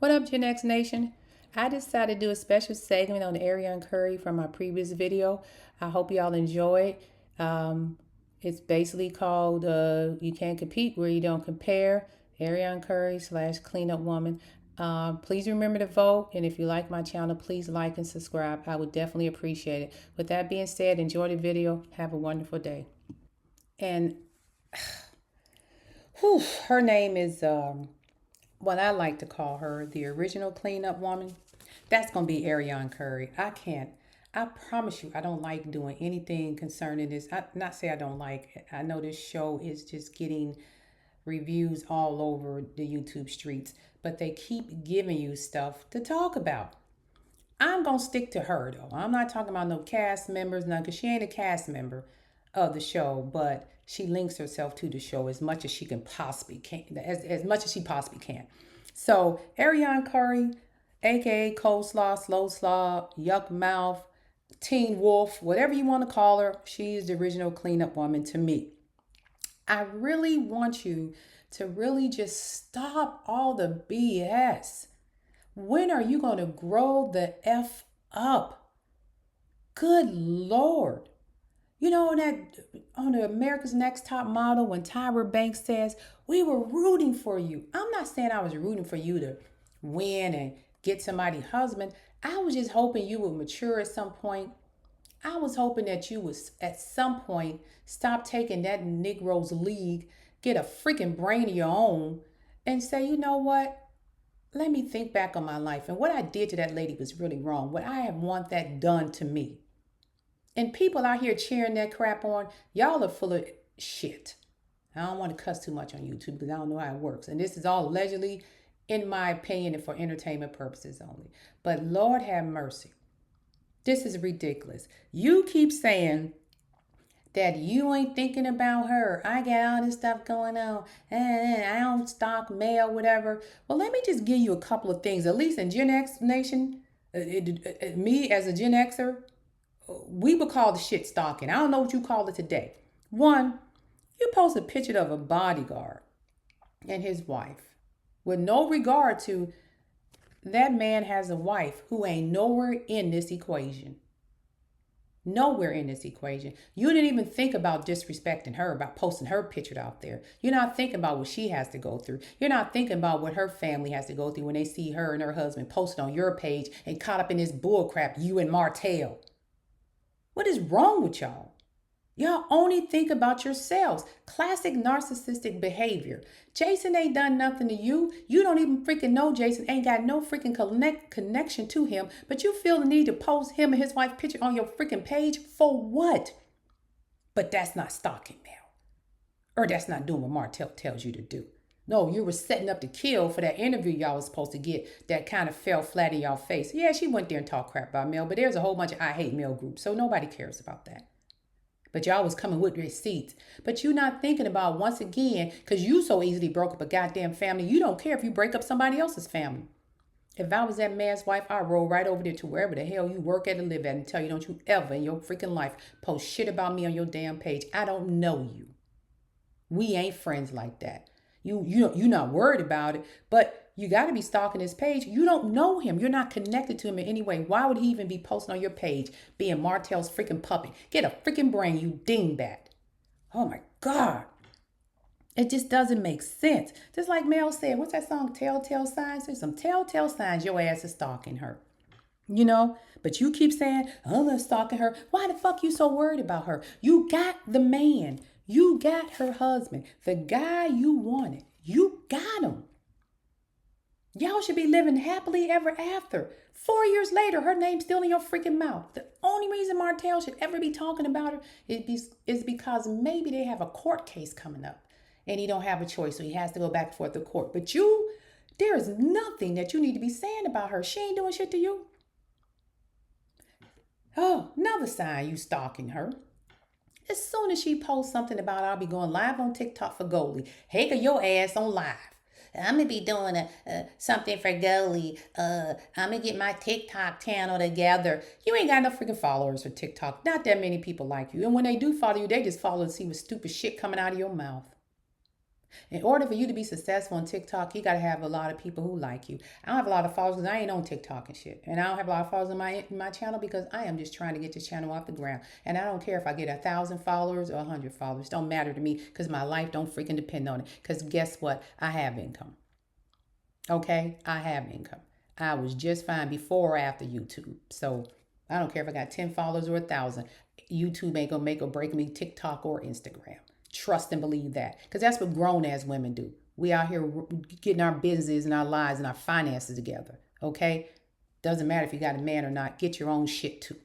What up, Gen X Nation? I decided to do a special segment on Ariane Curry from my previous video. I hope y'all enjoy it. It's basically called You Can't Compete Where You Don't Compare. Ariane Curry / Cleanup Woman. Please remember to vote. And if you like my channel, please like and subscribe. I would definitely appreciate it. With that being said, enjoy the video. Have a wonderful day. And her name is what I like to call her, the original cleanup woman. That's going to be Ariane Curry. I promise you, I don't like doing anything concerning this. Not say I don't like it. I know this show is just getting reviews all over the YouTube streets, but they keep giving you stuff to talk about. I'm going to stick to her, though. I'm not talking about no cast members, none, because she ain't a cast member of the show, but she links herself to the show as much as she can possibly can, as much as she possibly can. So Ariane Curry, aka Coleslaw, Slow Slaw, Yuck Mouth, Teen Wolf, whatever you want to call her, she is the original cleanup woman to me. I really want you to really just stop all the BS. When are you going to grow the F up? Good Lord. You know that on the America's Next Top Model when Tyra Banks says, we were rooting for you. I'm not saying I was rooting for you to win and get somebody's husband. I was just hoping you would mature at some point. I was hoping that you would at some point stop taking that Negro's League, get a freaking brain of your own, and say, you know what? Let me think back on my life. And what I did to that lady was really wrong. What I want that done to me. And people out here cheering that crap on, y'all are full of shit. I don't want to cuss too much on YouTube because I don't know how it works. And this is all allegedly, in my opinion, and for entertainment purposes only. But Lord have mercy. This is ridiculous. You keep saying that you ain't thinking about her. I got all this stuff going on. I don't stalk mail, whatever. Well, let me just give you a couple of things. At least in Gen X Nation, me as a Gen Xer, we would call the shit stalking. I don't know what you call it today. One, you post a picture of a bodyguard and his wife with no regard to that man has a wife who ain't nowhere in this equation. Nowhere in this equation. You didn't even think about disrespecting her, about posting her picture out there. You're not thinking about what she has to go through. You're not thinking about what her family has to go through when they see her and her husband posted on your page and caught up in this bullcrap, you and Martell. What is wrong with y'all? Y'all only think about yourselves. Classic narcissistic behavior. Jason ain't done nothing to you. You don't even freaking know Jason. Ain't got no freaking connection to him. But you feel the need to post him and his wife picture on your freaking page. For what? But that's not stalking now. Or that's not doing what Martell tells you to do. No, you were setting up to kill for that interview y'all was supposed to get that kind of fell flat in y'all face. Yeah, she went there and talked crap about Mel, but there's a whole bunch of I hate Mel groups, so nobody cares about that. But y'all was coming with receipts. But you not thinking about, once again, because you so easily broke up a goddamn family, you don't care if you break up somebody else's family. If I was that man's wife, I'd roll right over there to wherever the hell you work at and live at and tell you, don't you ever in your freaking life post shit about me on your damn page. I don't know you. We ain't friends like that. You're not worried about it, but you got to be stalking his page. You don't know him. You're not connected to him in any way. Why would he even be posting on your page being Martell's freaking puppet? Get a freaking brain, you dingbat. Oh my God. It just doesn't make sense. Just like Mel said, what's that song, Telltale Signs? There's some telltale signs your ass is stalking her. You know, but you keep saying, I'm not stalking her. Why the fuck you so worried about her? You got the man. You got her husband. The guy you wanted. You got him. Y'all should be living happily ever after. 4 years later, her name's still in your freaking mouth. The only reason Martell should ever be talking about her is because maybe they have a court case coming up and he don't have a choice, so he has to go back and forth to court. But there is nothing that you need to be saying about her. She ain't doing shit to you. Oh, another sign you stalking her. As soon as she posts something about I'll be going live on TikTok for Goldie, hey, your ass on live. I'm going to be doing something for Goldie. I'm going to get my TikTok channel together. You ain't got no freaking followers for TikTok. Not that many people like you. And when they do follow you, they just follow to see what stupid shit coming out of your mouth. In order for you to be successful on TikTok, you got to have a lot of people who like you. I don't have a lot of followers because I ain't on TikTok and shit. And I don't have a lot of followers on my channel because I am just trying to get this channel off the ground. And I don't care if I get 1,000 followers or 100 followers. Don't matter to me because my life don't freaking depend on it. Because guess what? I have income. Okay? I have income. I was just fine before or after YouTube. So I don't care if I got 10 followers or 1,000. YouTube ain't gonna make or break me, TikTok or Instagram. Trust and believe that. Because that's what grown ass women do. We out here getting our businesses and our lives and our finances together. Okay? Doesn't matter if you got a man or not. Get your own shit too.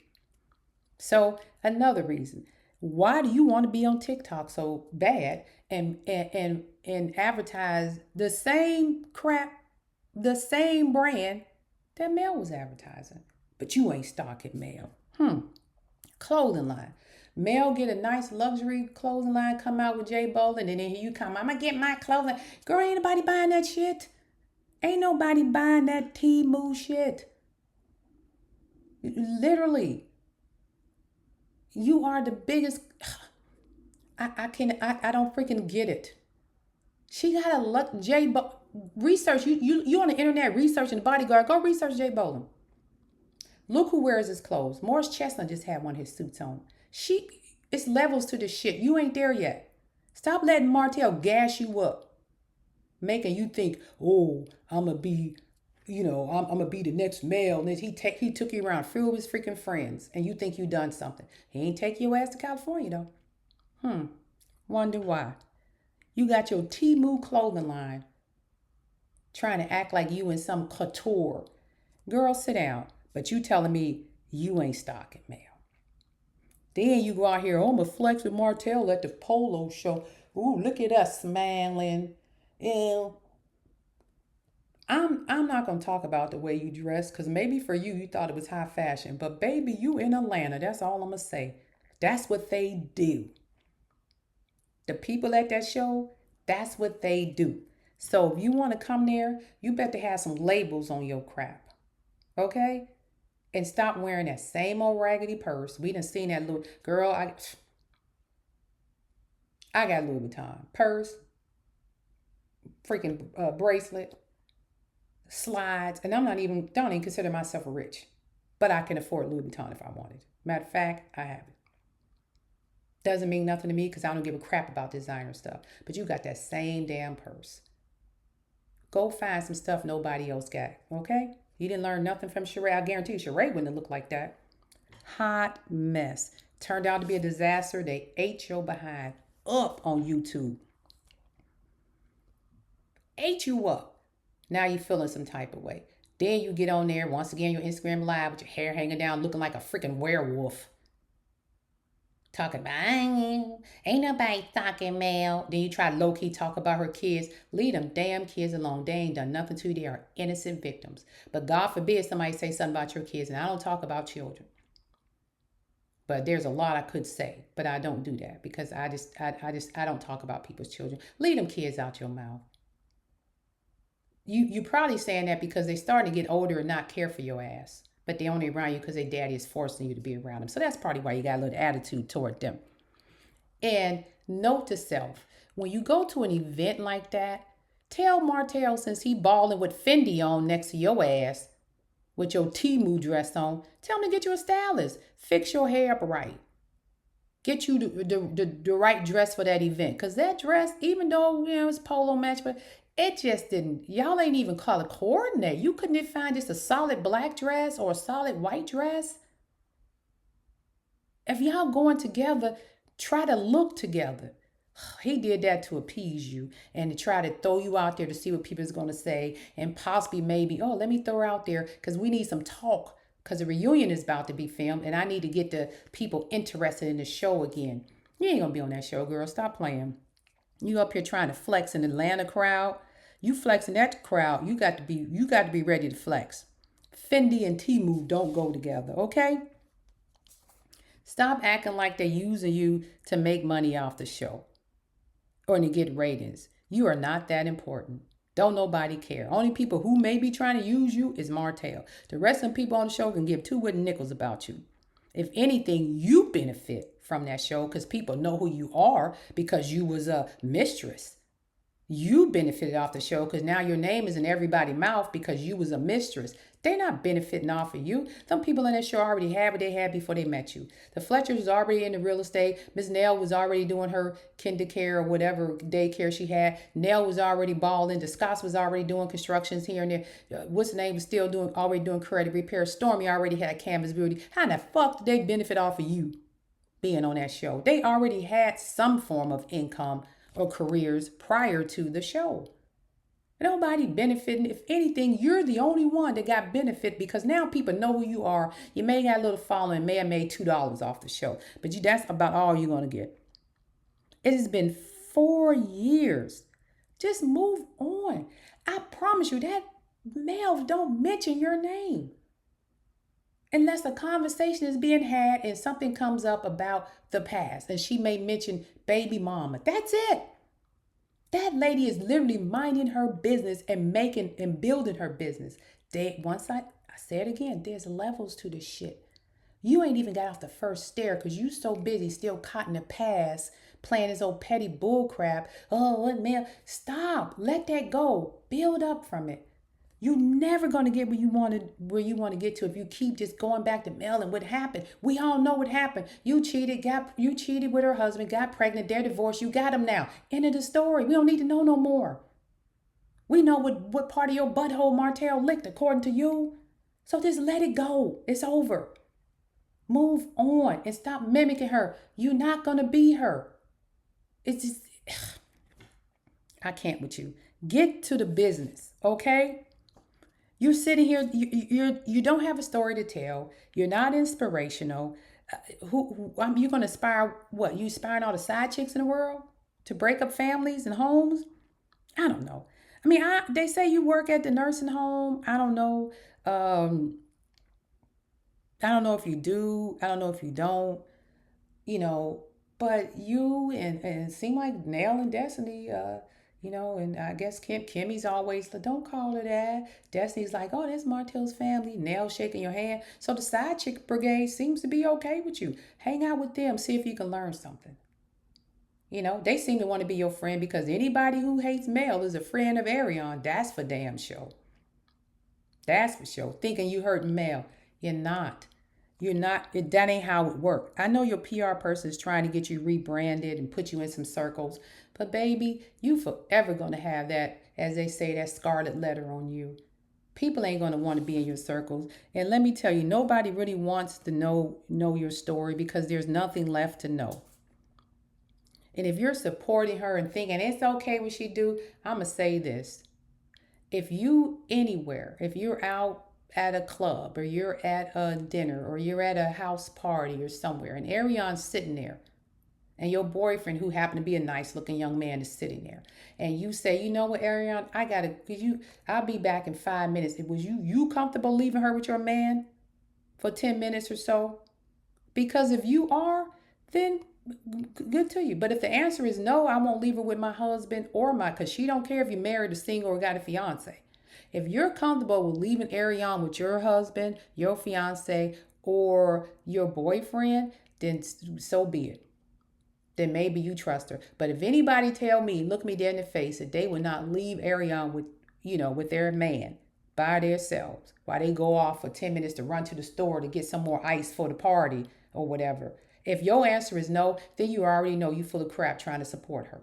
So another reason. Why do you want to be on TikTok so bad and advertise the same crap, the same brand that Mel was advertising? But you ain't stocking Mel. Clothing line. Mel get a nice luxury clothing line, come out with J Bolin, and then here you come. I'm gonna get my clothing. Girl, ain't nobody buying that shit. Ain't nobody buying that Temu shit. Literally. You are the biggest. I don't freaking get it. She got a luck. J Bolin. Research. You on the internet researching the bodyguard. Go research J Bolin. Look who wears his clothes. Morris Chestnut just had one of his suits on. It's levels to this shit. You ain't there yet. Stop letting Martell gas you up, making you think, oh, I'm gonna be, I'm gonna be the next male. And he took you around, filled with his freaking friends, and you think you done something. He ain't take your ass to California though. Wonder why? You got your Temu clothing line, trying to act like you in some couture. Girl, sit down. But you telling me you ain't stocking Mel. Then you go out here, oh, I'm a flex with Martell at the polo show. Ooh, look at us smiling. I'm not gonna talk about the way you dress, because maybe for you thought it was high fashion. But baby, you in Atlanta. That's all I'm gonna say. That's what they do. The people at that show, that's what they do. So if you want to come there, you better have some labels on your crap. Okay? And stop wearing that same old raggedy purse. We done seen that little girl. I got Louis Vuitton purse, freaking bracelet, slides, and don't even consider myself rich, but I can afford Louis Vuitton if I wanted. Matter of fact, I have it. Doesn't mean nothing to me because I don't give a crap about designer stuff. But you got that same damn purse. Go find some stuff nobody else got. Okay? You didn't learn nothing from Sheree. I guarantee you Sheree wouldn't have looked like that. Hot mess. Turned out to be a disaster. They ate your behind up on YouTube. Ate you up. Now you feeling some type of way. Then you get on there, once again, your Instagram live with your hair hanging down, looking like a freaking werewolf. Talking about, ain't nobody talking Mel. Then you try to low-key talk about her kids. Leave them damn kids alone. They ain't done nothing to you. They are innocent victims. But God forbid somebody say something about your kids. And I don't talk about children. But there's a lot I could say. But I don't do that because I don't talk about people's children. Leave them kids out your mouth. You probably saying that because they starting to get older and not care for your ass. But they only around you because their daddy is forcing you to be around them. So that's probably why you got a little attitude toward them. And note to self, when you go to an event like that, tell Martell, since he balling with Fendi on next to your ass, with your Temu dress on, tell him to get you a stylist. Fix your hair up right. Get you the right dress for that event. Because that dress, even though, it's polo match, but it just didn't, y'all ain't even color coordinate. You couldn't find just a solid black dress or a solid white dress. If y'all going together, try to look together. He did that to appease you and to try to throw you out there to see what people is going to say and possibly maybe, let me throw her out there because we need some talk because the reunion is about to be filmed and I need to get the people interested in the show again. You ain't going to be on that show, girl. Stop playing. You up here trying to flex in the Atlanta crowd. You flexing that crowd. You got to be ready to flex. Fendi and Temu don't go together, okay? Stop acting like they're using you to make money off the show or to get ratings. You are not that important. Don't nobody care. Only people who may be trying to use you is Martell. The rest of the people on the show can give two wooden nickels about you. If anything, you benefit from that show because people know who you are because you was a mistress. You benefited off the show because now your name is in everybody's mouth because you was a mistress. They're not benefiting off of you. Some people in that show already had what they had before they met you. The Fletchers was already in the real estate. Miss Nell was already doing her kinder care or whatever daycare she had. Nell was already balling. The Scotts was already doing constructions here and there. What's the name was still already doing credit repair. Stormy already had Canvas Beauty. How in the fuck did they benefit off of you being on that show? They already had some form of income or careers prior to the show. Nobody benefiting. If anything, you're the only one that got benefit because now people know who you are. You may have a little following, may have made $2 off the show, but that's about all you're going to get. It has been 4 years. Just move on. I promise you that male don't mention your name. Unless a conversation is being had and something comes up about the past and she may mention baby mama. That's it. That lady is literally minding her business and making and building her business. I say it again, there's levels to this shit. You ain't even got off the first stair because you so busy still caught in the past, playing this old petty bull crap. Oh, what man? Stop. Let that go. Build up from it. You're never gonna get where you want to get to if you keep just going back to Mel and what happened. We all know what happened. You cheated with her husband, got pregnant, they're divorced, you got him now. End of the story. We don't need to know no more. We know what part of your butthole Martell licked according to you. So just let it go. It's over. Move on and stop mimicking her. You're not gonna be her. It's just I can't with you. Get to the business, okay? You're sitting here, you don't have a story to tell. You're not inspirational. You're going to aspire, what? You aspiring all the side chicks in the world to break up families and homes? I don't know. I mean, they say you work at the nursing home. I don't know. I don't know if you do. I don't know if you don't. You know, but you and it seem like Nail and Destiny, and I guess Kimmy's always like, don't call her that. Destiny's like, oh, that's Martell's family. Nail shaking your hand. So the side chick brigade seems to be okay with you. Hang out with them, see if you can learn something. They seem to want to be your friend because anybody who hates Mel is a friend of Arion. That's for damn sure. That's for sure. Thinking you hurt Mel. You're not. You're not, that ain't how it works. I know your PR person is trying to get you rebranded and put you in some circles, but baby, you forever going to have that, as they say, that scarlet letter on you. People ain't going to want to be in your circles. And let me tell you, nobody really wants to know your story because there's nothing left to know. And if you're supporting her and thinking it's okay what she do, I'm going to say this. If you're out at a club or you're at a dinner or you're at a house party or somewhere and Arion's sitting there and your boyfriend who happened to be a nice looking young man is sitting there and you say, you know what, Arion, I'll be back in 5 minutes. Was you comfortable leaving her with your man for 10 minutes or so? Because if you are, then good to you. But if the answer is no, I won't leave her with my husband because she don't care if you're married or single or got a fiance. If you're comfortable with leaving Arion with your husband, your fiance, or your boyfriend, then so be it. Then maybe you trust her. But if anybody look me dead in the face, that they would not leave Arion with their man by themselves while they go off for 10 minutes to run to the store to get some more ice for the party or whatever. If your answer is no, then you already know you full of crap trying to support her.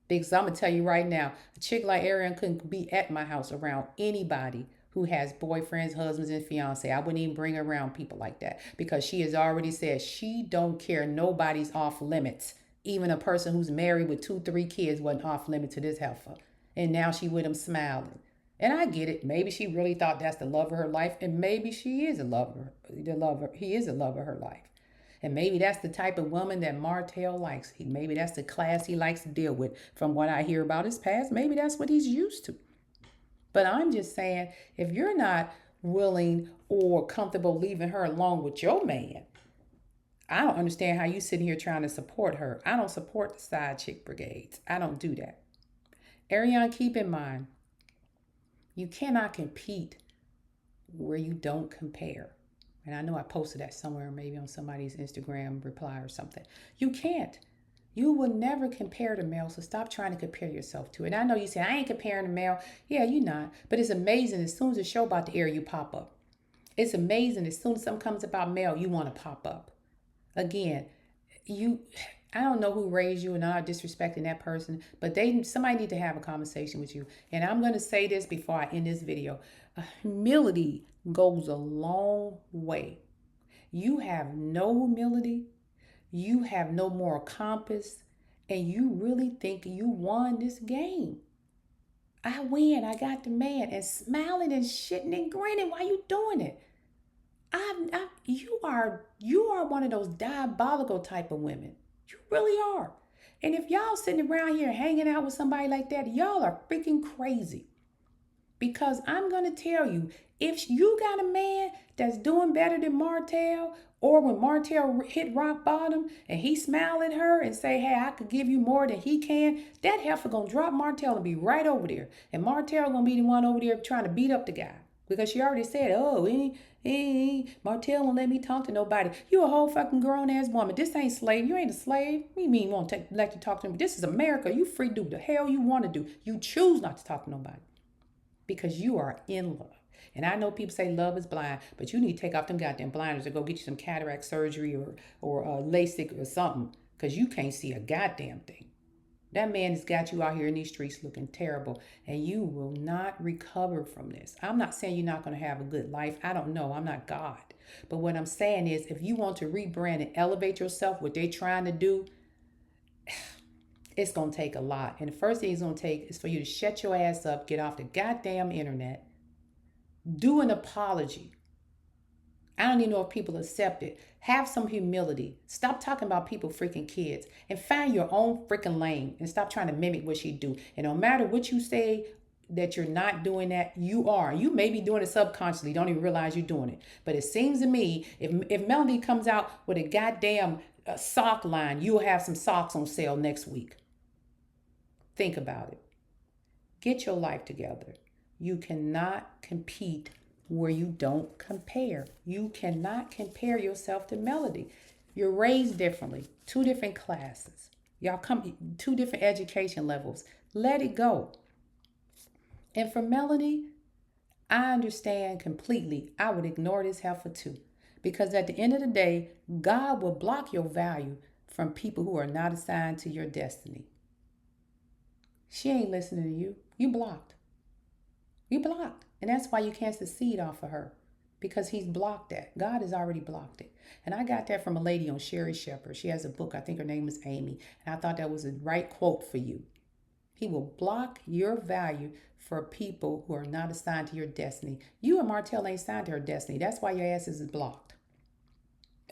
Because I'm going to tell you right now, a chick like Arian couldn't be at my house around anybody who has boyfriends, husbands, and fiance. I wouldn't even bring her around people like that because she has already said she don't care. Nobody's off limits. Even a person who's married with 2-3 kids wasn't off limits to this heifer. And now she with him smiling. And I get it. Maybe she really thought that's the love of her life. And maybe she is a lover. He is a love of her life. And maybe that's the type of woman that Martell likes. Maybe that's the class he likes to deal with. From what I hear about his past, maybe that's what he's used to. But I'm just saying, if you're not willing or comfortable leaving her alone with your man, I don't understand how you sitting here trying to support her. I don't support the side chick brigades. I don't do that. Ariane, keep in mind, you cannot compete where you don't compare. And I know I posted that somewhere, maybe on somebody's Instagram reply or something. You can't. You will never compare to male, so stop trying to compare yourself to it. And I know you say, I ain't comparing to male. Yeah, you're not. But it's amazing as soon as the show about to air, you pop up. It's amazing as soon as something comes about male, you want to pop up. Again, you I don't know who raised you and I'm not disrespecting that person, but somebody need to have a conversation with you. And I'm going to say this before I end this video. Humility goes a long way. You have no humility, you have no moral compass, and you really think you won this game. I win, I got the man, and smiling and shitting and grinning while you doing it. You are one of those diabolical type of women. You really are. And if y'all sitting around here hanging out with somebody like that, y'all are freaking crazy. Because I'm going to tell you, if you got a man that's doing better than Martell, or when Martell hit rock bottom and he smile at her and say, hey, I could give you more than he can, that heifer going to drop Martell and be right over there. And Martell going to be the one over there trying to beat up the guy. Because she already said, oh, Martell won't let me talk to nobody. You a whole fucking grown ass woman. This ain't slave. You ain't a slave. What do you mean won't let you talk to me? This is America. You free to do the hell you want to do. You choose not to talk to nobody. Because you are in love. And I know people say love is blind, but you need to take off them goddamn blinders and go get you some cataract surgery or LASIK or something, because you can't see a goddamn thing. That man has got you out here in these streets looking terrible, and you will not recover from this. I'm not saying you're not going to have a good life. I don't know. I'm not God. But what I'm saying is, if you want to rebrand and elevate yourself, what they're trying to do, it's going to take a lot. And the first thing it's going to take is for you to shut your ass up, get off the goddamn internet, do an apology. I don't even know if people accept it. Have some humility. Stop talking about people freaking kids and find your own freaking lane and stop trying to mimic what she do. And no matter what you say that you're not doing that, you are. You may be doing it subconsciously, don't even realize you're doing it. But it seems to me, if Melody comes out with a goddamn sock line, you'll have some socks on sale next week. Think about it. Get your life together. You cannot compete where you don't compare. You cannot compare yourself to Melody. You're raised differently. 2 different classes. Y'all come 2 different education levels. Let it go. And for Melody, I understand completely. I would ignore this heifer too. Because at the end of the day, God will block your value from people who are not assigned to your destiny. She ain't listening to you. You blocked. You blocked. And that's why you can't succeed off of her. Because he's blocked that. God has already blocked it. And I got that from a lady on Sherry Shepherd. She has a book. I think her name is Amy. And I thought that was the right quote for you. He will block your value for people who are not assigned to your destiny. You and Martell ain't signed to her destiny. That's why your ass is blocked.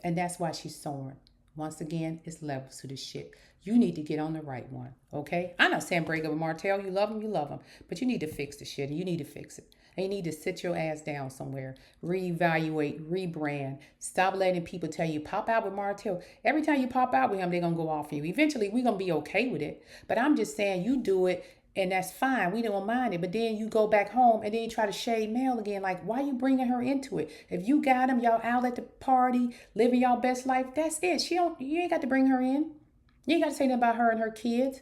And that's why she's soaring. Once again, it's levels to this shit. You need to get on the right one, okay? I'm not saying break up with Martell. You love him. But you need to fix the shit, and you need to fix it. And you need to sit your ass down somewhere, reevaluate, rebrand. Stop letting people tell you, pop out with Martell. Every time you pop out with him, they're going to go off you. Eventually, we're going to be okay with it. But I'm just saying, you do it, and that's fine. We don't mind it. But then you go back home, and then you try to shade Mel again. Like, why you bringing her into it? If you got him, y'all out at the party, living y'all best life, that's it. You ain't got to bring her in. You ain't got to say nothing about her and her kids.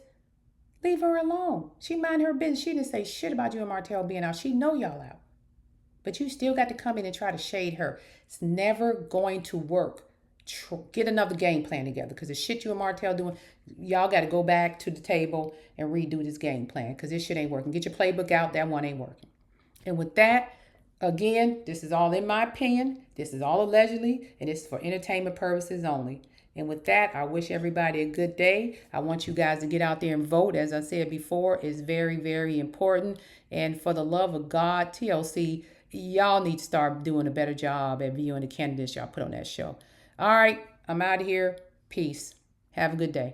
Leave her alone. She mind her business. She didn't say shit about you and Martell being out. She know y'all out. But you still got to come in and try to shade her. It's never going to work. Get another game plan together. Because the shit you and Martell doing, y'all got to go back to the table and redo this game plan. Because this shit ain't working. Get your playbook out. That one ain't working. And with that, again, this is all in my opinion. This is all allegedly. And this is for entertainment purposes only. And with that, I wish everybody a good day. I want you guys to get out there and vote. As I said before, it's very, very important. And for the love of God, TLC, y'all need to start doing a better job at viewing the candidates y'all put on that show. All right, I'm out of here. Peace. Have a good day.